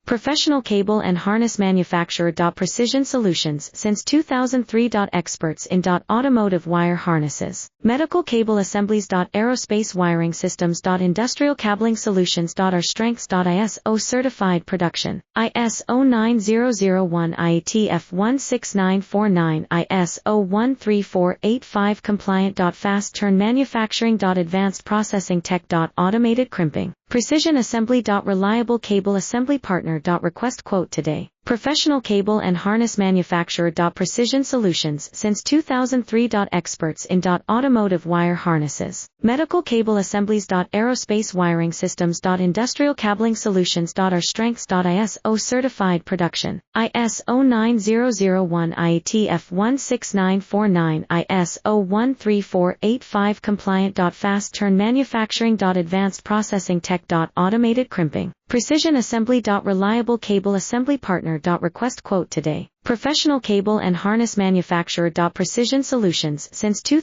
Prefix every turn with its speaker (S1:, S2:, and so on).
S1: Professional cable and harness manufacturer. Precision Solutions since 2003. Experts in automotive wire harnesses, medical cable assemblies. Aerospace wiring systems. Industrial cabling solutions. Our strengths. ISO certified production, ISO 9001 IATF 16949 ISO 13485 compliant. Fast turn manufacturing. Advanced processing tech. Automated crimping, precision assembly. Reliable cable assembly partner. Request quote today. Professional cable and harness manufacturer. Precision Solutions since 2003. Experts in automotive wire harnesses, medical cable assemblies. Aerospace wiring systems. Industrial cabling solutions. Our strengths. ISO certified production, ISO 9001 IATF 16949 ISO 13485 compliant. Fast turn manufacturing. Advanced processing tech. Automated crimping, precision assembly. Reliable cable assembly partner. Request quote today. Professional cable and harness manufacturer. Precision Solutions since 2003.